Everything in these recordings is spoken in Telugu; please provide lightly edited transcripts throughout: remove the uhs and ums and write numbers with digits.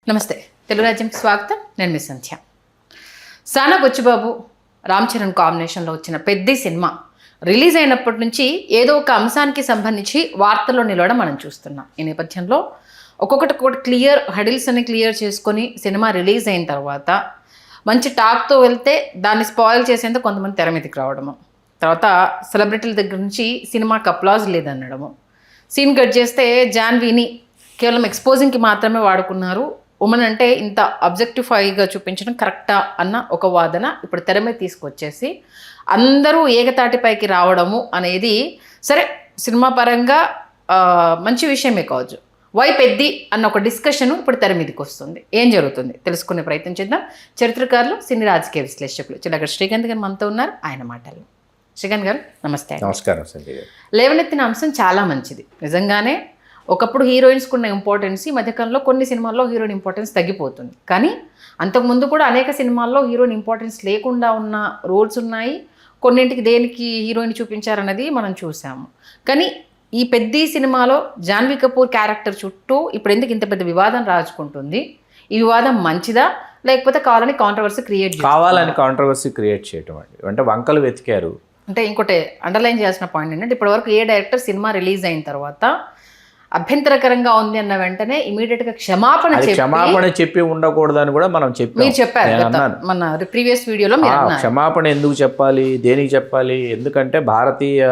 నమస్తే తెలుగు రాజ్యంకి స్వాగతం. నేను మీ సంధ్య. సానా బుచ్చిబాబు రామ్ చరణ్ కాంబినేషన్లో వచ్చిన పెద్ద సినిమా రిలీజ్ అయినప్పటి నుంచి ఏదో ఒక అంశానికి సంబంధించి వార్తల్లో నిలవడం మనం చూస్తున్నాం. ఈ నేపథ్యంలో ఒక్కొక్కటి హడిల్స్ అని క్లియర్ చేసుకొని సినిమా రిలీజ్ అయిన తర్వాత మంచి టాక్తో వెళ్తే దాన్ని స్పాయిల్ చేసేందుకు కొంతమంది తెర మీదకి రావడము, తర్వాత సెలబ్రిటీల దగ్గర నుంచి సినిమాకి అప్లాజ్ లేదనడము, సీన్ కట్ చేస్తే జాన్వీని కేవలం ఎక్స్పోజింగ్కి మాత్రమే వాడుకున్నారు, ఉమెన్ అంటే ఇంత అబ్జెక్టిఫైగా చూపించడం కరెక్టా అన్న ఒక వాదన ఇప్పుడు తెర మీద తీసుకొచ్చేసి అందరూ ఏకతాటిపైకి రావడము అనేది సరే సినిమా పరంగా మంచి విషయమే కావచ్చు. వై పెద్ది అన్న ఒక డిస్కషన్ ఇప్పుడు తెర మీదకి వస్తుంది. ఏం జరుగుతుంది తెలుసుకునే ప్రయత్నం చేద్దాం. చరిత్రకారులు, సినీ రాజకీయ విశ్లేషకులు చిన్నగడ శ్రీకాంత్ గారు మనతో ఉన్నారు. ఆయన మాటలు. శ్రీకాంత్ గారు నమస్తే. నమస్కారం. లేవనెత్తిన అంశం చాలా మంచిది. నిజంగానే ఒకప్పుడు హీరోయిన్స్కి ఉన్న ఇంపార్టెన్స్ ఈ మధ్యకాలంలో కొన్ని సినిమాల్లో హీరోయిన్ ఇంపార్టెన్స్ తగ్గిపోతుంది. కానీ అంతకుముందు కూడా అనేక సినిమాల్లో హీరోయిన్ ఇంపార్టెన్స్ లేకుండా ఉన్న రోల్స్ ఉన్నాయి. కొన్నింటికి దేనికి హీరోయిన్ చూపించారన్నది మనం చూసాము. కానీ ఈ పెద్ద సినిమాలో జాన్వీ కపూర్ క్యారెక్టర్ చుట్టూ ఇప్పుడు ఎందుకు ఇంత పెద్ద వివాదం రాజుకుంటుంది? ఈ వివాదం మంచిదా లేకపోతే కావాలని కాంట్రవర్సీ క్రియేట్ చేయటం అంటే వంకలు వెతికారు. అంటే ఇంకోటి అండర్లైన్ చేయాల్సిన పాయింట్ ఏంటంటే ఇప్పటివరకు ఏ డైరెక్టర్ సినిమా రిలీజ్ అయిన తర్వాత అభ్యంతరకరంగా ఉంది అన్న వెంటనే ఇమీడియట్ గా క్షమాపణ చెప్పి ఉండకూడదని కూడా మనం చెప్పారు మన ప్రీవియస్ వీడియోలో. క్షమాపణ ఎందుకు చెప్పాలి, దేనికి చెప్పాలి? ఎందుకంటే భారతీయ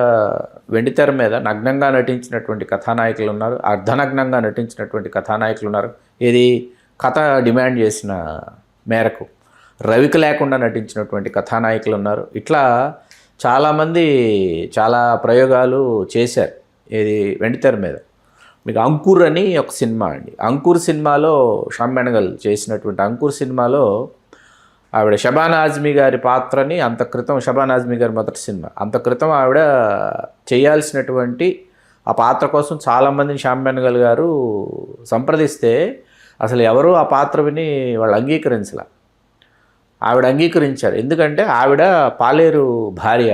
వెండితెర మీద నగ్నంగా నటించినటువంటి కథానాయకులు ఉన్నారు, అర్ధనగ్నంగా నటించినటువంటి కథానాయకులు ఉన్నారు. ఇది కథ డిమాండ్ చేసిన మేరకు రవికి లేకుండా నటించినటువంటి కథానాయకులు ఉన్నారు. ఇట్లా చాలామంది చాలా ప్రయోగాలు చేశారు ఇది వెండితెర మీద. మీకు అంకుర్ అని ఒక సినిమా అండి. అంకుర్ సినిమాలో శ్యామ్ బెనగల్ చేసినటువంటి అంకుర్ సినిమాలో ఆవిడ షబానా ఆజ్మీ గారి పాత్రని అంత క్రితం, షబానా ఆజ్మీ గారి మొదటి సినిమా, అంత క్రితం ఆవిడ చేయాల్సినటువంటి ఆ పాత్ర కోసం చాలామందిని శ్యామ్ బెనగల్ గారు సంప్రదిస్తే అసలు ఎవరు ఆ పాత్ర విని వాళ్ళు అంగీకరించలే. ఆవిడ అంగీకరించారు. ఎందుకంటే ఆవిడ పాలేరు భార్య,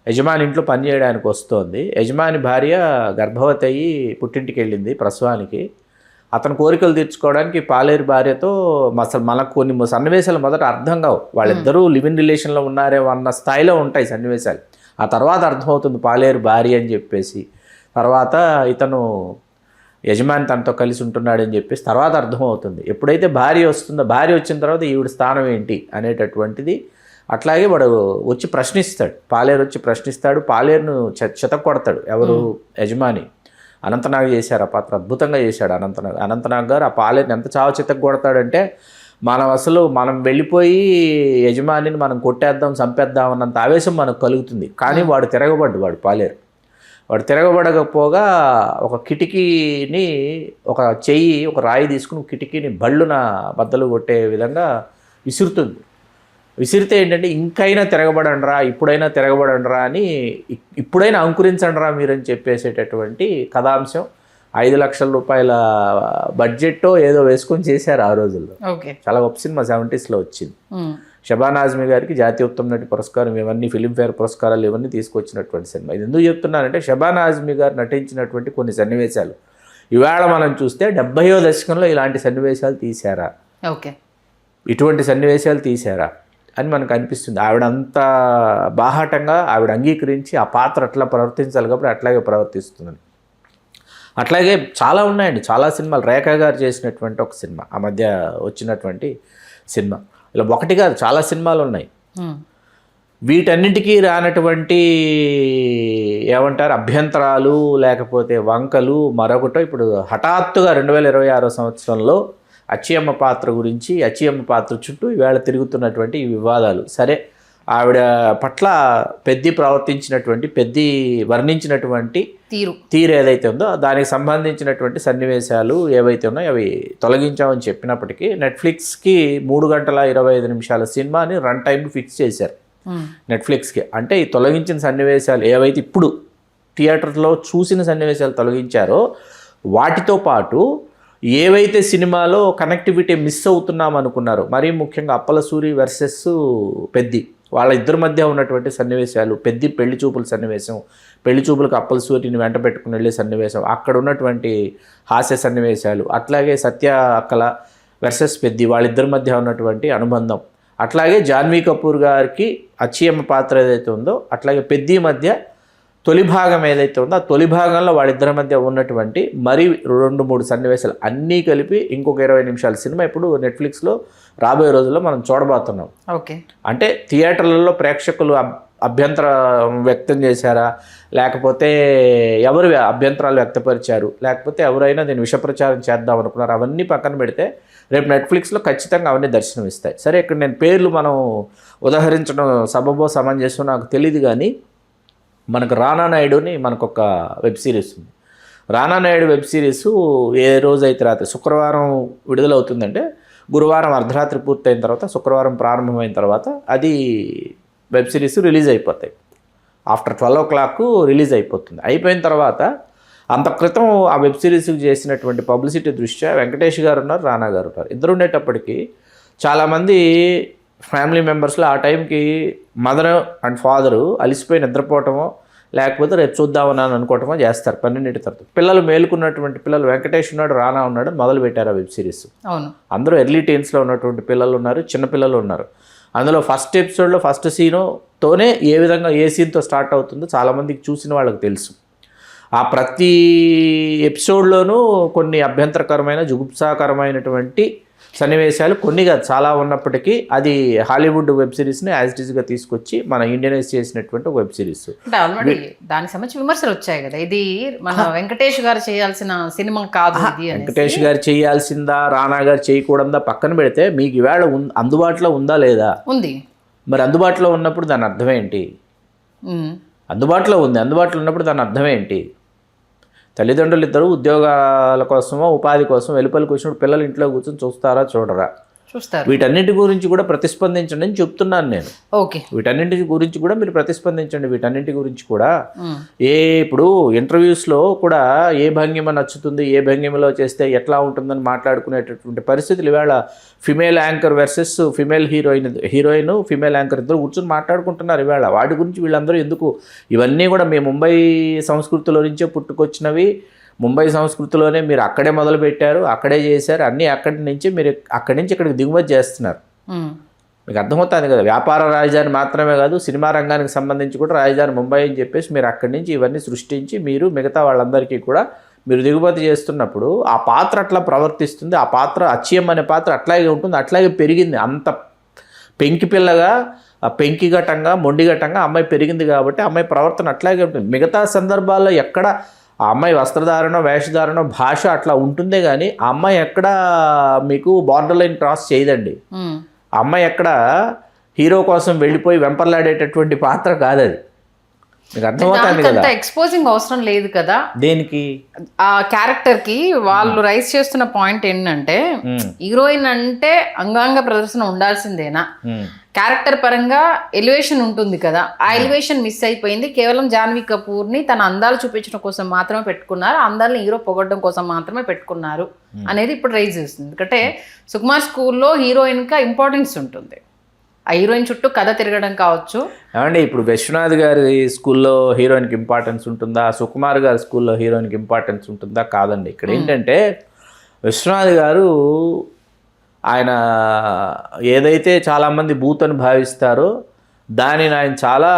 యజమాని ఇంట్లో పనిచేయడానికి వస్తోంది. యజమాని భార్య గర్భవతి అయ్యి పుట్టింటికి వెళ్ళింది ప్రసవానికి. అతని కోరికలు తీర్చుకోవడానికి పాలేరు భార్యతో అసలు మనకు కొన్ని సన్నివేశాలు మొదట అర్థం కావు. వాళ్ళిద్దరూ లివ్ ఇన్ రిలేషన్లో ఉన్నారేమో అన్న స్థాయిలో ఉంటాయి సన్నివేశాలు. ఆ తర్వాత అర్థమవుతుంది పాలేరు భార్య అని చెప్పేసి. తర్వాత ఇతను యజమాని తనతో కలిసి ఉంటున్నాడని చెప్పేసి తర్వాత అర్థమవుతుంది. ఎప్పుడైతే భార్య వస్తుందో, భార్య వచ్చిన తర్వాత ఈవిడ స్థానం ఏంటి అనేటటువంటిది అట్లాగే వాడు వచ్చి ప్రశ్నిస్తాడు. పాలేరు వచ్చి ప్రశ్నిస్తాడు. పాలేరును చెతకొడతాడు. ఎవరు? యజమాని. అనంతనాగ్ చేశారు ఆ పాత్ర, అద్భుతంగా చేశాడు అనంతనాగ్ గారు. ఆ పాలేరుని ఎంత చావ చెతకొడతాడంటే మనం వెళ్ళిపోయి యజమానిని మనం కొట్టేద్దాం, చంపేద్దాం అన్నంత ఆవేశం మనకు కలుగుతుంది. కానీ వాడు వాడు పాలేరు. వాడు తిరగబడకపోగా ఒక కిటికీని, ఒక చెయ్యి, ఒక రాయి తీసుకుని కిటికీని బళ్ళున బద్దలు కొట్టే విధంగా విసురుతుంది. విసిరితే ఏంటంటే ఇంకైనా తిరగబడండిరా, ఇప్పుడైనా తిరగబడండిరా అని, ఇప్పుడైనా అంకురించండిరా మీరని చెప్పేసేటటువంటి కథాంశం. 5 లక్షల రూపాయల బడ్జెట్టో ఏదో వేసుకొని చేశారు ఆ రోజుల్లో. చాలా గొప్ప సినిమా 70s వచ్చింది. షబానా ఆజ్మీ గారికి జాతీయ ఉత్తమ నటి పురస్కారం, ఇవన్నీ ఫిలింఫేర్ పురస్కారాలు ఇవన్నీ తీసుకొచ్చినటువంటి సినిమా. ఇది ఎందుకు చెప్తున్నానంటే షబానా ఆజ్మీ గారు నటించినటువంటి కొన్ని సన్నివేశాలు ఇవాళ మనం చూస్తే 70వ దశకంలో ఇలాంటి సన్నివేశాలు తీశారా, ఇటువంటి సన్నివేశాలు తీశారా అని మనకు అనిపిస్తుంది. ఆవిడ అంత బాహాటంగా ఆవిడ అంగీకరించి ఆ పాత్ర అట్లా ప్రవర్తించాలి కాబట్టి అట్లాగే ప్రవర్తిస్తుందని. అట్లాగే చాలా ఉన్నాయండి, చాలా సినిమాలు. రేఖా గారు చేసినటువంటి ఒక సినిమా, ఆ మధ్య వచ్చినటువంటి సినిమా, ఇలా ఒకటి కాదు చాలా సినిమాలు ఉన్నాయి. వీటన్నిటికీ రానటువంటి ఏమంటారు అభ్యంతరాలు లేకపోతే వంకలు మరొకటో ఇప్పుడు హఠాత్తుగా 2026 సంవత్సరంలో అచ్చియమ్మ పాత్ర గురించి, అచ్చియమ్మ పాత్ర చుట్టూ ఈవేళ తిరుగుతున్నటువంటి ఈ వివాదాలు. సరే, ఆవిడ పట్ల ప్రవర్తించినటువంటి వర్ణించినటువంటి తీరు ఏదైతే ఉందో దానికి సంబంధించినటువంటి సన్నివేశాలు ఏవైతే ఉన్నాయో అవి తొలగించామని చెప్పినప్పటికీ నెట్ఫ్లిక్స్కి 3 గంటల 25 నిమిషాల సినిమాని రన్ టైం ఫిక్స్ చేశారు నెట్ఫ్లిక్స్కి. అంటే ఈ తొలగించిన సన్నివేశాలు ఏవైతే ఇప్పుడు థియేటర్లో చూసిన సన్నివేశాలు తొలగించారో వాటితో పాటు ఏవైతే సినిమాలో కనెక్టివిటీ మిస్ అవుతున్నాం అనుకున్నారో, మరీ ముఖ్యంగా అప్పలసూరి వర్సెస్ పెద్ది, వాళ్ళ ఇద్దరి మధ్య ఉన్నటువంటి సన్నివేశాలు, పెద్ది పెళ్లి చూపుల సన్నివేశం, పెళ్లి చూపులకు అప్పలసూరిని వెంట పెట్టుకుని వెళ్ళే సన్నివేశం, అక్కడ ఉన్నటువంటి హాస్య సన్నివేశాలు, అట్లాగే సత్య అక్కల వర్సెస్ పెద్ది, వాళ్ళిద్దరి మధ్య ఉన్నటువంటి అనుబంధం, అట్లాగే జాన్వీ కపూర్ గారికి అచ్చియమ్మ పాత్ర ఏదైతే ఉందో, అట్లాగే పెద్ది మధ్య తొలి భాగం ఏదైతే ఉందో ఆ తొలి భాగంలో వాళ్ళిద్దరి మధ్య ఉన్నటువంటి మరి 2-3 సన్నివేశాలు అన్నీ కలిపి ఇంకొక 20 నిమిషాల సినిమా ఇప్పుడు నెట్ఫ్లిక్స్లో రాబోయే రోజుల్లో మనం చూడబోతున్నాం. ఓకే, అంటే థియేటర్లలో ప్రేక్షకులు అభ్యంతరం వ్యక్తం చేశారా, లేకపోతే ఎవరు అభ్యంతరాలు వ్యక్తపరిచారు, లేకపోతే ఎవరైనా దీన్ని విషప్రచారం చేద్దాం అనుకున్నారు, అవన్నీ పక్కన పెడితే రేపు నెట్ఫ్లిక్స్లో ఖచ్చితంగా అవన్నీ దర్శనం ఇస్తాయి. సరే, ఇక్కడ నేను పేర్లు మనం ఉదహరించడం సబబో సమంజసం నాకు తెలియదు, కానీ మనకు రానా నాయుడుని మనకు ఒక వెబ్ సిరీస్ ఉంది. రానా నాయుడు వెబ్ సిరీస్ ఏ రోజైతే రాత్రి శుక్రవారం విడుదలవుతుందంటే గురువారం అర్ధరాత్రి పూర్తయిన తర్వాత శుక్రవారం ప్రారంభమైన తర్వాత అది వెబ్ సిరీస్ రిలీజ్ అయిపోతాయి. ఆఫ్టర్ 12 o'clock రిలీజ్ అయిపోతుంది. అయిపోయిన తర్వాత అంత క్రితం ఆ వెబ్ సిరీస్కి చేసినటువంటి పబ్లిసిటీ దృష్ట్యా వెంకటేష్ గారు ఉన్నారు, రానా గారు ఉన్నారు. ఇద్దరు ఉండేటప్పటికీ చాలామంది ఫ్యామిలీ మెంబర్స్లో ఆ టైంకి మదర్ అండ్ ఫాదరు అలిసిపోయి నిద్రపోవటమో లేకపోతే రేపు చూద్దామని అనుకోవటమో చేస్తారు 12 తర్వాత. పిల్లలు మేలుకున్నటువంటి పిల్లలు వెంకటేష్ ఉన్నాడు, రానా ఉన్నాడు, మొదలు పెట్టారు ఆ వెబ్ సిరీస్. అవును, అందరూ ఎర్లీ టీన్స్లో ఉన్నటువంటి పిల్లలు ఉన్నారు, చిన్నపిల్లలు ఉన్నారు. అందులో ఫస్ట్ ఎపిసోడ్లో ఫస్ట్ సీనుతోనే ఏ విధంగా ఏ సీన్తో స్టార్ట్ అవుతుందో చాలామందికి చూసిన వాళ్ళకి తెలుసు. ఆ ప్రతి ఎపిసోడ్లోనూ కొన్ని అభ్యంతరకరమైన జుగుప్సాకరమైనటువంటి సన్నివేశాలు కొన్ని కాదు చాలా ఉన్నప్పటికీ అది హాలీవుడ్ వెబ్ సిరీస్ని యాజ్ ఇట్ ఈస్గా తీసుకొచ్చి మన ఇండియనైజ్ చేసినటువంటి ఒక వెబ్ సిరీస్. అంటే ఆల్రెడీ దానికి సంబంధించి విమర్శలు వచ్చాయి కదా, ఇది మన వెంకటేష్ గారు చేయాల్సిన సినిమా కాదు ఇది. వెంకటేష్ గారు చేయాల్సిందా, రానా గారు చేయకూడదా పక్కన పెడితే మీకు ఈవేళ అందుబాటులో ఉందా లేదా? ఉంది. మరి అందుబాటులో ఉన్నప్పుడు దాని అర్థం ఏంటి? అందుబాటులో ఉంది, అందుబాటులో ఉన్నప్పుడు దాని అర్థం ఏంటి? తల్లిదండ్రులు ఇద్దరు ఉద్యోగాల కోసమో ఉపాధి కోసం వెలుపలికి వచ్చినప్పుడు పిల్లలు ఇంట్లో కూర్చొని చూస్తారా చూడరా? చూస్తారు. వీటన్నిటి గురించి కూడా ప్రతిస్పందించండి అని చెప్తున్నాను నేను. ఓకే, వీటన్నింటి గురించి కూడా మీరు ప్రతిస్పందించండి. వీటన్నింటి గురించి కూడా ఇప్పుడు ఇంటర్వ్యూస్లో కూడా ఏ భంగిమ నచ్చుతుంది, ఏ భంగిమలో చేస్తే ఎట్లా ఉంటుందని మాట్లాడుకునేటటువంటి పరిస్థితులు ఇవాళ female anchor versus female heroine female anchor ఇద్దరు కూర్చొని మాట్లాడుకుంటున్నారు ఇవాళ. వాటి గురించి వీళ్ళందరూ ఎందుకు? ఇవన్నీ కూడా మీ ముంబై సంస్కృతిలో నుంచే పుట్టుకొచ్చినవి. ముంబై సంస్కృతిలోనే మీరు అక్కడే మొదలుపెట్టారు, అక్కడే చేశారు, అన్నీ అక్కడి నుంచి మీరు అక్కడి నుంచి ఇక్కడికి దిగుమతి చేస్తున్నారు. మీకు అర్థమవుతుంది కదా, వ్యాపార రాజధాని మాత్రమే కాదు సినిమా రంగానికి సంబంధించి కూడా రాజధాని ముంబై అని చెప్పేసి మీరు అక్కడి నుంచి ఇవన్నీ సృష్టించి మీరు మిగతా వాళ్ళందరికీ కూడా మీరు దిగుమతి చేస్తున్నప్పుడు ఆ పాత్ర అట్లా ప్రవర్తిస్తుంది. ఆ పాత్ర అచ్చియం అనే పాత్ర అట్లాగే ఉంటుంది, అట్లాగే పెరిగింది. అంత పెంకి పిల్లగా పెంకిఘటంగా మొండిఘటంగా అమ్మాయి పెరిగింది కాబట్టి అమ్మాయి ప్రవర్తన అట్లాగే ఉంటుంది. మిగతా సందర్భాల్లో ఎక్కడ ఆ అమ్మాయి వస్త్రధారణ వేషధారణ భాష అట్లా ఉంటుందే కానీ ఆ అమ్మాయి ఎక్కడ మీకు బార్డర్ లైన్ క్రాస్ చేయదండి. ఆ అమ్మాయి ఎక్కడ హీరో కోసం వెళ్ళిపోయి వెంపర్లాడేటటువంటి పాత్ర కాదు అది. మీకు అర్థమవుతుంది కదా. ఎక్స్పోజింగ్ అవసరం లేదు కదా దేనికి? ఆ క్యారెక్టర్ కి వాళ్ళు రైస్ చేస్తున్న పాయింట్ ఏంటంటే హీరోయిన్ అంటే అంగాంగ ప్రదర్శన ఉండాల్సిందేనా? క్యారెక్టర్ పరంగా ఎలివేషన్ ఉంటుంది కదా, ఆ ఎలివేషన్ మిస్ అయిపోయింది. కేవలం జాన్వీ కపూర్ ని తన అందాలు చూపించడం కోసం మాత్రమే పెట్టుకున్నారు, అందాలని హీరో పొగడడం కోసం మాత్రమే పెట్టుకున్నారు అనేది ఇప్పుడు రైజ్ చేస్తుంది. ఎందుకంటే సుకుమార్ స్కూల్లో హీరోయిన్ గా ఇంపార్టెన్స్ ఉంటుంది, ఆ హీరోయిన్ చుట్టూ కథ తిరగడం కావచ్చు. ఏమండి ఇప్పుడు విశ్వనాథ్ గారి స్కూల్లో హీరోయిన్కి ఇంపార్టెన్స్ ఉంటుందా, సుకుమార్ గారి స్కూల్లో హీరోయిన్కి ఇంపార్టెన్స్ ఉంటుందా? కాదండి. ఇక్కడ ఏంటంటే విశ్వనాథ్ గారు ఆయన ఏదైతే చాలామంది బూత్ అని భావిస్తారో దానిని ఆయన చాలా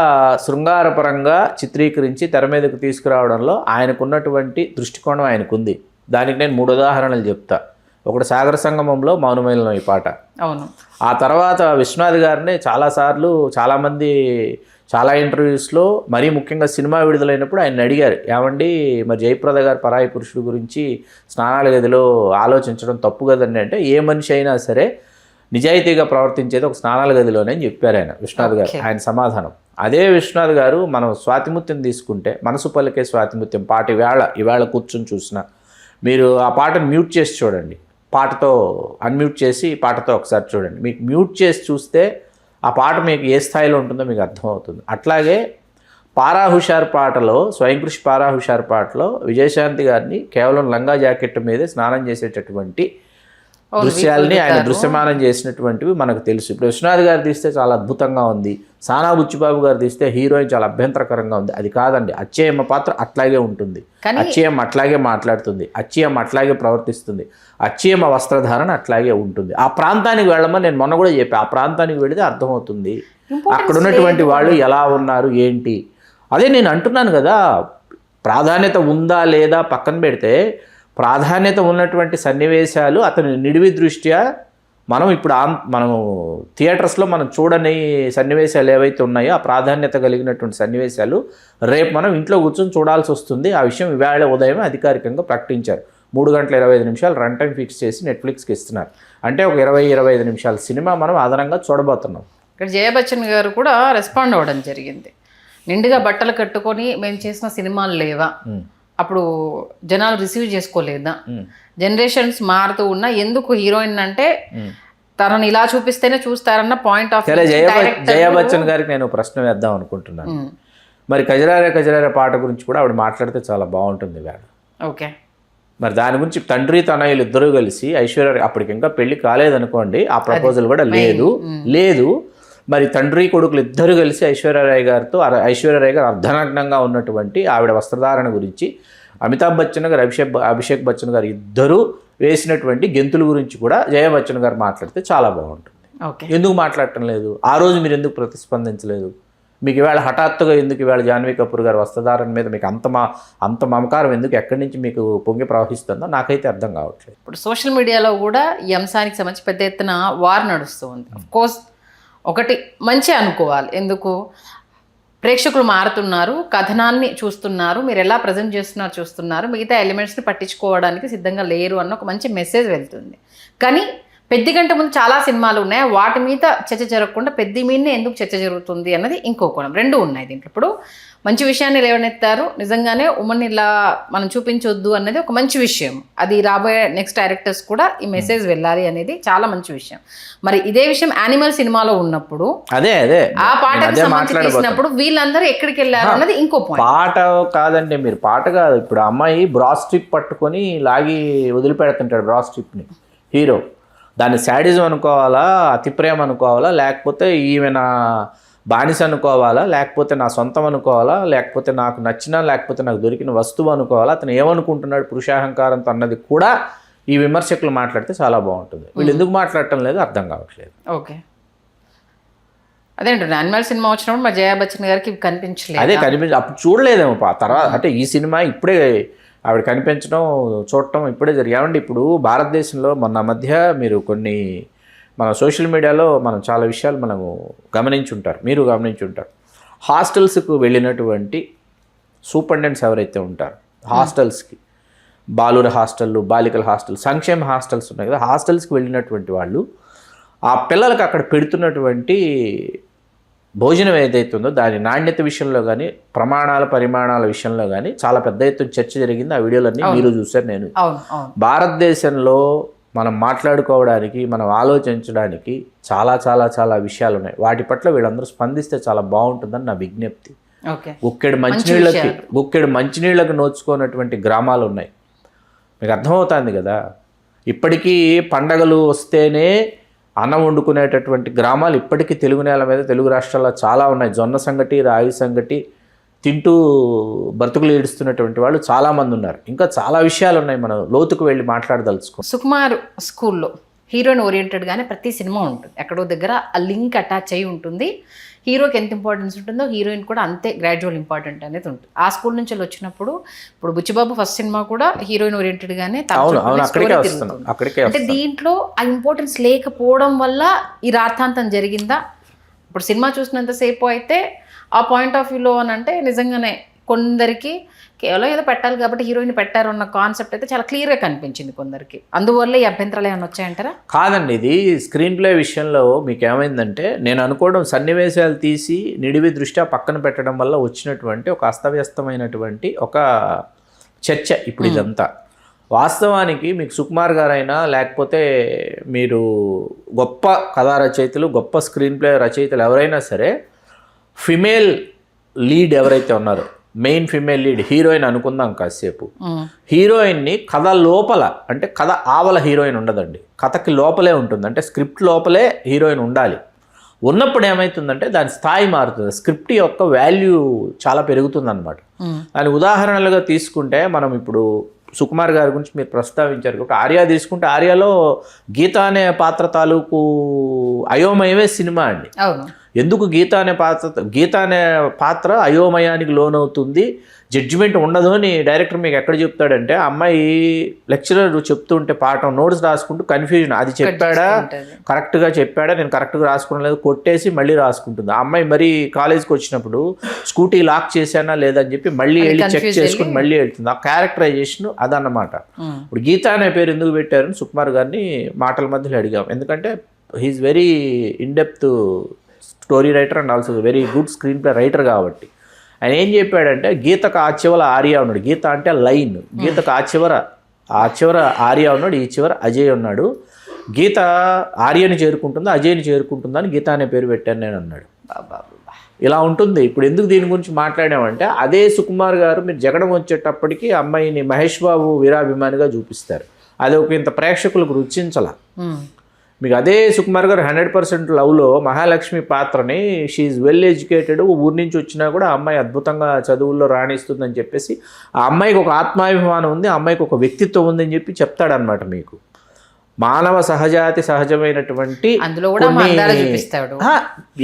శృంగారపరంగా చిత్రీకరించి తెర మీదకు తీసుకురావడంలో ఆయనకున్నటువంటి దృష్టికోణం ఆయనకుంది. దానికి నేను 3 ఉదాహరణలు చెప్తా. ఒకటి సాగర సంగమంలో మౌనమైలం ఈ పాట. అవును. ఆ తర్వాత విశ్వనాథ్ గారిని చాలాసార్లు చాలామంది చాలా ఇంటర్వ్యూస్లో మరీ ముఖ్యంగా సినిమా విడుదలైనప్పుడు ఆయన అడిగారు, ఏమండి మరి జయప్రద గారు పరాయి పురుషుడు గురించి స్నానాల గదిలో ఆలోచించడం తప్పు కదండి అంటే, ఏ మనిషి అయినా సరే నిజాయితీగా ప్రవర్తించేది ఒక స్నానాల గదిలోనే అని చెప్పారు ఆయన విశ్వనాథ్ గారు. ఆయన సమాధానం అదే. విశ్వనాథ్ గారు మనం స్వాతిముత్యం తీసుకుంటే మనసు పలికే స్వాతిముత్యం పాట ఇవాళ కూర్చొని చూసిన మీరు ఆ పాటను మ్యూట్ చేసి చూడండి, పాటతో అన్మ్యూట్ చేసి పాటతో ఒకసారి చూడండి. మీకు మ్యూట్ చేసి చూస్తే ఆ పాట మీకు ఏ స్థాయిలో ఉంటుందో మీకు అర్థమవుతుంది. అట్లాగే పారా హుషార్ పాటలో, స్వయం కృషి పారా హుషార్ పాటలో విజయశాంతి గారిని కేవలం లంగా జాకెట్ మీదే స్నానం చేసేటటువంటి దృశ్యాలని ఆయన దృశ్యమానం చేసినటువంటివి మనకు తెలుసు. ఇప్పుడు విశ్వనాథ్ గారు తీస్తే చాలా అద్భుతంగా ఉంది, సానా బుచ్చిబాబు గారు తీస్తే హీరోయిన్ చాలా అభ్యంతరకరంగా ఉంది. అది కాదండి, అచ్చయ్యమ్మ పాత్ర అట్లాగే ఉంటుంది, అచ్చయ్యమ్మ అట్లాగే మాట్లాడుతుంది, అచ్చయ్యమ్మ అట్లాగే ప్రవర్తిస్తుంది, అచ్చయ్యమ్మ వస్త్రధారణ అట్లాగే ఉంటుంది. ఆ ప్రాంతానికి వెళ్ళమని నేను మొన్న కూడా చెప్పాను, ఆ ప్రాంతానికి వెళితే అర్థమవుతుంది అక్కడ ఉన్నటువంటి వాళ్ళు ఎలా ఉన్నారు ఏంటి. అదే నేను అంటున్నాను కదా, ప్రాధాన్యత ఉందా లేదా పక్కన పెడితే ప్రాధాన్యత ఉన్నటువంటి సన్నివేశాలు అతని నిడివి దృష్ట్యా మనం ఇప్పుడు మనము థియేటర్స్లో మనం చూడని సన్నివేశాలు ఏవైతే ఉన్నాయో ఆ ప్రాధాన్యత కలిగినటువంటి సన్నివేశాలు రేపు మనం ఇంట్లో కూర్చొని చూడాల్సి వస్తుంది. ఆ విషయం ఇవాళ ఉదయం అధికారికంగా ప్రకటించారు. 3 గంటల 25 నిమిషాలు రన్ టైం ఫిక్స్ చేసి నెట్ఫ్లిక్స్కి ఇస్తున్నారు. అంటే ఒక 20-25 నిమిషాల సినిమా మనం అదనంగా చూడబోతున్నాం. ఇక్కడ జయ బచ్చన్ గారు కూడా రెస్పాండ్ అవ్వడం జరిగింది. నిండుగా బట్టలు కట్టుకొని మేము చేసిన సినిమాలు లేవా, అప్పుడు జనాలు రిసీవ్ చేసుకోలేదా, జనరేషన్స్ మారుతూ ఉన్నా ఎందుకు హీరోయిన్ అంటే తనని ఇలా చూపిస్తేనే చూస్తారన్న పాయింట్ ఆఫ్ జయ బచ్చన్ గారికి నేను ప్రశ్న వేద్దాం అనుకుంటున్నాను. మరి కజరారే కజరారే పాట గురించి కూడా ఆవిడ మాట్లాడితే చాలా బాగుంటుంది వేడ. ఓకే, మరి దాని గురించి తండ్రి తనయులు ఇద్దరు కలిసి ఐశ్వర్య, అప్పటికి ఇంకా పెళ్లి కాలేదనుకోండి, ఆ ప్రపోజల్ కూడా లేదు మరి తండ్రి కొడుకులు ఇద్దరు కలిసి ఐశ్వర్యరాయ్ గారితో, ఐశ్వర్యరాయ్ గారు అర్ధనగ్నంగా ఉన్నటువంటి ఆవిడ వస్త్రధారణ గురించి, అమితాబ్ బచ్చన్ గారు అభిషేక్ బచ్చన్ గారు ఇద్దరు వేసినటువంటి గెంతుల గురించి కూడా జయ బచ్చన్ గారు మాట్లాడితే చాలా బాగుంటుంది. ఎందుకు మాట్లాడటం లేదు? ఆ రోజు మీరు ఎందుకు ప్రతిస్పందించలేదు? మీకు ఇవాళ హఠాత్తుగా ఎందుకు ఇవాళ జాన్వీ కపూర్ గారు వస్త్రధారణ మీద మీకు అంత మమకారం ఎందుకు, ఎక్కడి నుంచి మీకు పొంగి ప్రవహిస్తుందో నాకైతే అర్థం కావట్లేదు. ఇప్పుడు సోషల్ మీడియాలో కూడా ఈ అంశానికి సంబంధించి పెద్ద ఎత్తున వార్ నడుస్తూ ఉంది. అఫ్కోర్స్ ఒకటి మంచి అనుకోవాలి, ఎందుకు ప్రేక్షకులు మారుతున్నారు, కథనాన్ని చూస్తున్నారు, మీరు ఎలా ప్రజెంట్ చేస్తున్నారు చూస్తున్నారు, మిగతా ఎలిమెంట్స్ని పట్టించుకోవడానికి సిద్ధంగా లేరు అన్న ఒక మంచి మెసేజ్ వెళ్తుంది. కానీ పెద్ది గంట ముందు చాలా సినిమాలు ఉన్నాయి, వాటి మీద చర్చ జరగకుండా పెద్ది మీదనే ఎందుకు చర్చ జరుగుతుంది అన్నది ఇంకో కోణం. రెండు ఉన్నాయి దీంట్లో. ఇప్పుడు మంచి విషయాన్ని లేవనెత్తారు, నిజంగానే ఉమెన్ ఇలా మనం చూపించొద్దు అన్నది ఒక మంచి విషయం. అది రాబోయే నెక్స్ట్ డైరెక్టర్స్ కూడా ఈ మెసేజ్ వెళ్ళాలి అనేది చాలా మంచి విషయం. మరి ఇదే విషయం యానిమల్ సినిమాలో ఉన్నప్పుడు అదే ఆ పాటకు సంబంధించి తీసినప్పుడు వీళ్ళందరూ ఎక్కడికి వెళ్ళారు అన్నది ఇంకో పాయింట్. పాట కాదండి, మీరు పాట కాదు. ఇప్పుడు అమ్మాయి బ్రా స్ట్రిప్ పట్టుకొని లాగి వదిలిపెడుతుంటాడు బ్రా స్ట్రిప్ని హీరో. దాన్ని శాడిజం అనుకోవాలా, అతి ప్రేమ అనుకోవాలా, లేకపోతే ఈమె నా బానిస అనుకోవాలా, లేకపోతే నా సొంతం అనుకోవాలా, లేకపోతే నాకు నచ్చిన, లేకపోతే నాకు దొరికిన వస్తువు అనుకోవాలా, అతను ఏమనుకుంటున్నాడు పురుషాహంకారంతో అన్నది కూడా ఈ విమర్శకులు మాట్లాడితే చాలా బాగుంటుంది. వీళ్ళు ఎందుకు మాట్లాడటం లేదు అర్థం కావట్లేదు. ఓకే, అదేంటండి యానిమల్ సినిమా వచ్చినప్పుడు మా జయా బచ్చన్ గారికి కనిపించలేదు. అదే అప్పుడు చూడలేదేమో తర్వాత, అంటే ఈ సినిమా ఇప్పుడే ఆవిడ కనిపించడం చూడటం ఇప్పుడే జరిగామండి. ఇప్పుడు భారతదేశంలో మొన్న మధ్య మీరు కొన్ని మన సోషల్ మీడియాలో మనం చాలా విషయాలు మనము గమనించుంటారు, మీరు గమనించుంటారు. హాస్టల్స్కు వెళ్ళినటువంటి సూపరింటెండెంట్స్ ఎవరైతే ఉంటారు హాస్టల్స్కి, బాలుర హాస్టళ్ళు, బాలికల హాస్టల్, సంక్షేమ హాస్టల్స్ ఉన్నాయి కదా, హాస్టల్స్కి వెళ్ళినటువంటి వాళ్ళు ఆ పిల్లలకు అక్కడ పెడుతున్నటువంటి భోజనం ఏదైతే ఉందో దాని నాణ్యత విషయంలో కానీ, పరిమాణాల విషయంలో కానీ చాలా పెద్ద ఎత్తున చర్చ జరిగింది. ఆ వీడియోలన్నీ మీరు చూసారు, నేను. భారతదేశంలో మనం మాట్లాడుకోవడానికి, మనం ఆలోచించడానికి చాలా చాలా చాలా విషయాలు ఉన్నాయి. వాటి పట్ల వీళ్ళందరూ స్పందిస్తే చాలా బాగుంటుందని నా విజ్ఞప్తి. గుక్కెడు మంచినీళ్ళకి నోచుకున్నటువంటి గ్రామాలు ఉన్నాయి, మీకు అర్థమవుతుంది కదా. ఇప్పటికీ పండగలు వస్తేనే అన్నం వండుకునేటటువంటి గ్రామాలు ఇప్పటికీ తెలుగు నేల మీద, తెలుగు రాష్ట్రాల్లో చాలా ఉన్నాయి. జొన్న సంగటి, రాగి సంగటి తింటూ బ్రతుకులు ఏడుస్తున్నటువంటి వాళ్ళు చాలామంది ఉన్నారు. ఇంకా చాలా విషయాలు ఉన్నాయి, మనం లోతుకు వెళ్ళి మాట్లాడదలుచుకో. సుకుమార్ స్కూల్లో హీరోయిన్ ఓరియంటెడ్గానే ప్రతి సినిమా ఉంటుంది, ఎక్కడో దగ్గర ఆ లింక్ అటాచ్ అయి ఉంటుంది. హీరోకి ఎంత ఇంపార్టెన్స్ ఉంటుందో హీరోయిన్ కూడా అంతే గ్రాడ్యువల్ ఇంపార్టెంట్ అనేది ఉంటుంది. ఆ స్కూల్ నుంచి వచ్చినప్పుడు ఇప్పుడు బుచ్చిబాబు ఫస్ట్ సినిమా కూడా హీరోయిన్ ఓరియంటెడ్గానే, అంటే దీంట్లో ఆ ఇంపార్టెన్స్ లేకపోవడం వల్ల ఈ రార్థాంతం జరిగిందా? ఇప్పుడు సినిమా చూసినంతసేపు అయితే ఆ పాయింట్ ఆఫ్ వ్యూలో అని అంటే నిజంగానే కొందరికి కేవలం ఏదో పెట్టాలి కాబట్టి హీరోయిన్ పెట్టారు అన్న కాన్సెప్ట్ అయితే చాలా క్లియర్గా కనిపించింది కొందరికి. అందువల్ల ఈ అభ్యంతరాలు ఏమైనా వచ్చాయంటారా? కాదండి, ఇది స్క్రీన్ ప్లే విషయంలో మీకు ఏమైందంటే, నేను అనుకోవడం సన్నివేశాలు తీసి నిడివి దృష్ట్యా పక్కన పెట్టడం వల్ల వచ్చినటువంటి ఒక అస్తవ్యస్తమైనటువంటి ఒక చర్చ ఇప్పుడు ఇదంతా. వాస్తవానికి మీకు సుకుమార్ గారైనా, లేకపోతే మీరు గొప్ప కథా రచయితలు, గొప్ప స్క్రీన్ ప్లే రచయితలు ఎవరైనా సరే, ఫిమేల్ లీడ్ ఎవరైతే ఉన్నారో మెయిన్ ఫిమేల్ లీడ్ హీరోయిన్ అనుకుందాం కాసేపు. హీరోయిన్ని కథ లోపల, అంటే కథ ఆవల హీరోయిన్ ఉండదండి, కథకి లోపలే ఉంటుంది. అంటే స్క్రిప్ట్ లోపలే హీరోయిన్ ఉండాలి. ఉన్నప్పుడు ఏమవుతుందంటే దాని స్థాయి మారుతుంది, స్క్రిప్ట్ యొక్క వాల్యూ చాలా పెరుగుతుంది అనమాట. దాని ఉదాహరణలుగా తీసుకుంటే మనం ఇప్పుడు సుకుమార్ గారి గురించి మీరు ప్రస్తావించారు కాబట్టి ఆర్య తీసుకుంటే ఆర్యలో గీత అనే పాత్ర తాలూకు అయోమయమే సినిమా అండి. ఎందుకు గీత అనే పాత్ర అయోమయానికి లోనవుతుంది, జడ్జిమెంట్ ఉండదు అని డైరెక్టర్ మీకు ఎక్కడ చెప్తాడంటే, అమ్మాయి లెక్చరర్ చెప్తుంటే పాఠం నోట్స్ రాసుకుంటూ కన్ఫ్యూజన్, అది చెప్పాడా కరెక్ట్గా చెప్పాడా, నేను కరెక్ట్గా రాసుకునలేదు, కొట్టేసి మళ్ళీ రాసుకుంటుంది. ఆ అమ్మాయి మరీ కాలేజ్కి వచ్చినప్పుడు స్కూటీ లాక్ చేశానా లేదని చెప్పి మళ్ళీ వెళ్ళి చెక్ చేసుకుని మళ్ళీ వెళ్తుంది. ఆ క్యారెక్టరైజేషన్ అదన్నమాట. ఇప్పుడు గీత అనే పేరు ఎందుకు పెట్టారని సుకుమార్ గారిని మాటల మధ్యలో అడిగాం. ఎందుకంటే he's very in depth story writer and also very good screenplay writer కాబట్టి ఆయన ఏం చెప్పాడంటే, గీతకు ఆ చివర ఆర్య ఉన్నాడు, గీత అంటే లైన్, గీతకు ఆ చివర ఆర్య ఉన్నాడు, ఈ చివర అజయ్ ఉన్నాడు. గీత ఆర్యని చేరుకుంటుందా అజయ్ని చేరుకుంటుందా అని గీత అనే పేరు పెట్టాను నేను అన్నాడు. ఇలా ఉంటుంది. ఇప్పుడు ఎందుకు దీని గురించి మాట్లాడామంటే, అదే సుకుమార్ గారు మీరు జగడం వచ్చేటప్పటికి అమ్మాయిని మహేష్ బాబు వీరాభిమానిగా చూపిస్తారు. అది ఒక ఇంత ప్రేక్షకులకు రుచించాల. మీకు అదే సుకుమార్ గారు 100% లవ్లో మహాలక్ష్మి పాత్రని షీఈ్ వెల్ ఎడ్యుకేటెడ్, ఊరి నుంచి వచ్చినా కూడా ఆ అమ్మాయి అద్భుతంగా చదువుల్లో రాణిస్తుందని చెప్పేసి ఆ అమ్మాయికి ఒక ఆత్మాభిమానం ఉంది, ఆ అమ్మాయికి ఒక వ్యక్తిత్వం ఉందని చెప్పి చెప్తాడనమాట. మీకు మానవ సహజమైనటువంటి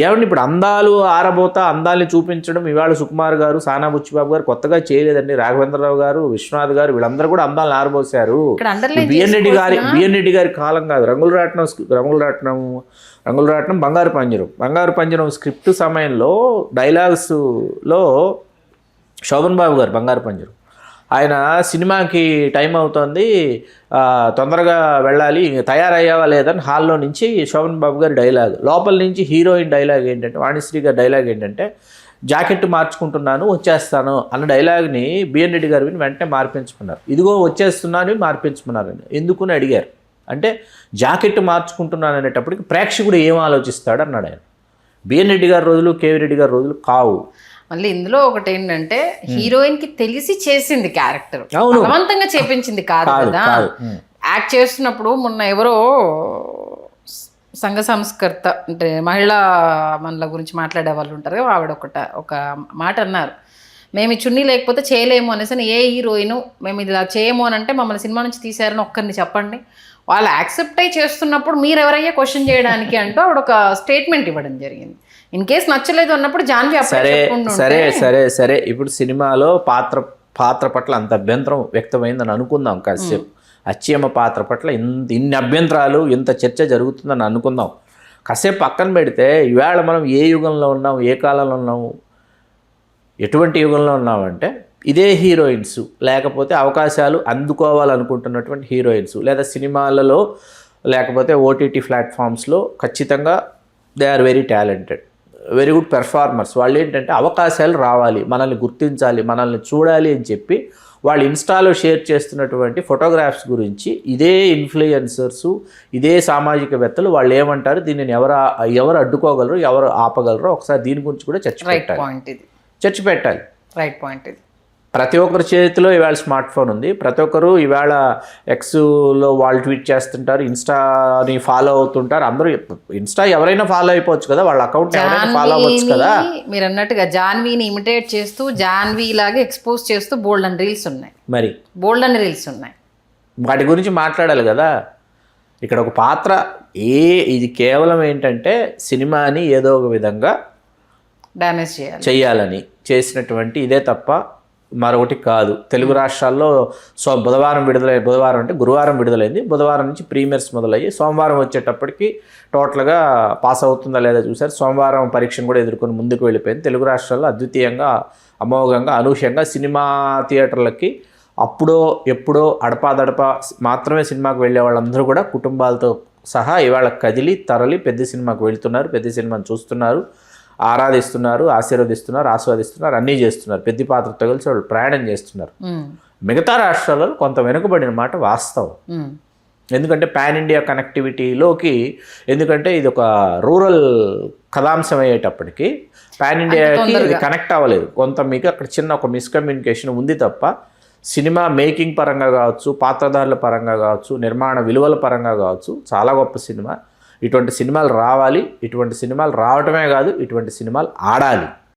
ఏమండి ఇప్పుడు అందాలు ఆరబోతా అందాలని చూపించడం ఇవాళ సుకుమార్ గారు, సానా బుచ్చిబాబు గారు కొత్తగా చేయలేదండి. రాఘవేంద్రరావు గారు, విశ్వనాథ్ గారు వీళ్ళందరూ కూడా అందాలను ఆరబోసారు. బిఎన్ రెడ్డి గారి కాలం కాదు. రంగుల రాట్నం బంగారు పంజరం స్క్రిప్ట్ సమయంలో డైలాగ్స్లో శోభన్ బాబు గారు బంగారు పంజరం ఆయన సినిమాకి టైం అవుతుంది, తొందరగా వెళ్ళాలి, తయారయ్యావా లేదని హాల్లో నుంచి శోభన్ బాబు గారి డైలాగ్, లోపల నుంచి హీరోయిన్ డైలాగ్ ఏంటంటే, వాణిశ్రీ గారి డైలాగ్ ఏంటంటే, జాకెట్ మార్చుకుంటున్నాను వచ్చేస్తాను అన్న డైలాగ్ని బిఎన్ రెడ్డి గారు వెంటనే మార్పించుకున్నారు. ఇదిగో వచ్చేస్తున్నాను మార్పించుకున్నారు. ఎందుకుని అడిగారు అంటే, జాకెట్ మార్చుకుంటున్నాను అనేటప్పటికి ప్రేక్షకుడు ఏం ఆలోచిస్తాడు అన్నాడు ఆయన. బిఎన్ రెడ్డి గారి రోజులు, కేవీ రెడ్డి గారి రోజులు కావు. మళ్ళీ ఇందులో ఒకటి ఏంటంటే, హీరోయిన్ కి తెలిసి చేసింది క్యారెక్టర్, బలవంతంగా చేపించింది కాదు కదా. యాక్ట్ చేస్తున్నప్పుడు మొన్న ఎవరో సంఘ సంస్కర్త అంటే మహిళా మనల గురించి మాట్లాడే వాళ్ళు ఉంటారు కదా, ఆవిడ ఒక మాట అన్నారు, మేము చున్నీ లేకపోతే చేయలేము అనేసి. ఏ హీరోయిన్ మేము ఇలా చేయము అని అంటే మమ్మల్ని సినిమా నుంచి తీసారని ఒక్కరిని చెప్పండి. వాళ్ళు యాక్సెప్ట్ అయ్యి చేస్తున్నప్పుడు మీరు ఎవరయ్యా క్వశ్చన్ చేయడానికి అంటూ ఆవిడ ఒక స్టేట్మెంట్ ఇవ్వడం జరిగింది. ఇన్ కేసు నచ్చలేదు అన్నప్పుడు జాన్వి సరే ఇప్పుడు సినిమాలో పాత్ర పట్ల అంత అభ్యంతరం వ్యక్తమైందని అనుకుందాం కాసేపు. అచ్చమ్మ పాత్ర పట్ల ఇన్ని అభ్యంతరాలు, ఇంత చర్చ జరుగుతుందని అనుకుందాం. కాసేపు పక్కన పెడితే ఇవాళ మనం ఏ యుగంలో ఉన్నాం, ఏ కాలంలో ఉన్నాము, ఎటువంటి యుగంలో ఉన్నామంటే, ఇదే హీరోయిన్స్ లేకపోతే అవకాశాలు అందుకోవాలనుకుంటున్నటువంటి హీరోయిన్స్ లేదా సినిమాలలో లేకపోతే ఓటీటీ ప్లాట్ఫామ్స్లో ఖచ్చితంగా they are very talented, very good performers. వాళ్ళు ఏంటంటే అవకాశాలు రావాలి, మనల్ని గుర్తించాలి, మనల్ని చూడాలి అని చెప్పి వాళ్ళు ఇన్స్టాలో షేర్ చేస్తున్నటువంటి ఫోటోగ్రాఫ్స్ గురించి ఇదే ఇన్ఫ్లుయెన్సర్సు, ఇదే సామాజికవేత్తలు వాళ్ళు ఏమంటారు, దీనిని ఎవరు అడ్డుకోగలరు, ఎవరు ఆపగలరో ఒకసారి దీని గురించి కూడా చర్చ పెట్టాలి. రైట్ పాయింట్ ఇది. ప్రతి ఒక్కరి చేతిలో ఇవాళ స్మార్ట్ ఫోన్ ఉంది. ప్రతి ఒక్కరు ఇవాళ ఎక్స్లో వాళ్ళు ట్వీట్ చేస్తుంటారు, ఇన్స్టాని ఫాలో అవుతుంటారు. అందరూ ఇన్స్టా ఎవరైనా ఫాలో అయిపోవచ్చు కదా, వాళ్ళ అకౌంట్ ఎవరైనా ఫాలో అవ్వచ్చు కదా. మీరు అన్నట్టుగా జాన్వీని ఇమిటేట్ చేస్తూ జాన్వీ లాగా ఎక్స్పోజ్ చేస్తూ బోల్డ్ అండ్ రీల్స్ ఉన్నాయి. వాటి గురించి మాట్లాడాలి కదా. ఇక్కడ ఒక పాత్ర ఇది కేవలం ఏంటంటే సినిమాని ఏదో ఒక విధంగా డ్యామేజ్ చేయాలని చేసినటువంటి ఇదే తప్ప మరొకటి కాదు. తెలుగు రాష్ట్రాల్లో బుధవారం అంటే గురువారం విడుదలైంది, బుధవారం నుంచి ప్రీమియర్స్ మొదలయ్యి సోమవారం వచ్చేటప్పటికి టోటల్గా పాస్ అవుతుందా లేదా చూసారు. సోమవారం పరీక్షను కూడా ఎదుర్కొని ముందుకు వెళ్ళిపోయింది. తెలుగు రాష్ట్రాల్లో అద్వితీయంగా, అమోఘంగా, అనూహ్యంగా సినిమా థియేటర్లకి అప్పుడో ఎప్పుడో అడపాదడప మాత్రమే సినిమాకు వెళ్ళే వాళ్ళందరూ కూడా కుటుంబాలతో సహా ఇవాళ కదిలి తరలి పెద్ద సినిమాకు వెళ్తున్నారు, పెద్ద సినిమాని చూస్తున్నారు, ఆరాధిస్తున్నారు, ఆశీర్వదిస్తున్నారు, ఆస్వాదిస్తున్నారు, అన్నీ చేస్తున్నారు. పెద్ద పాత్రతో కలిసి వాళ్ళు ప్రయాణం చేస్తున్నారు. మిగతా రాష్ట్రాల్లో కొంత వెనుకబడిన మాట వాస్తవం. ఎందుకంటే పాన్ ఇండియా కనెక్టివిటీలోకి, ఎందుకంటే ఇది ఒక రూరల్ కథాంశం అయ్యేటప్పటికి పాన్ ఇండియాకి ఇది కనెక్ట్ అవ్వలేదు. కొంత మీకు అక్కడ చిన్న ఒక మిస్కమ్యూనికేషన్ ఉంది తప్ప సినిమా మేకింగ్ పరంగా కావచ్చు, పాత్రధారుల పరంగా కావచ్చు, నిర్మాణ విలువల పరంగా కావచ్చు చాలా గొప్ప సినిమా. ఇటువంటి సినిమాలు రావాలి, ఇటువంటి సినిమాలు రావటమే కాదు, ఇటువంటి సినిమాలు ఆడాలి.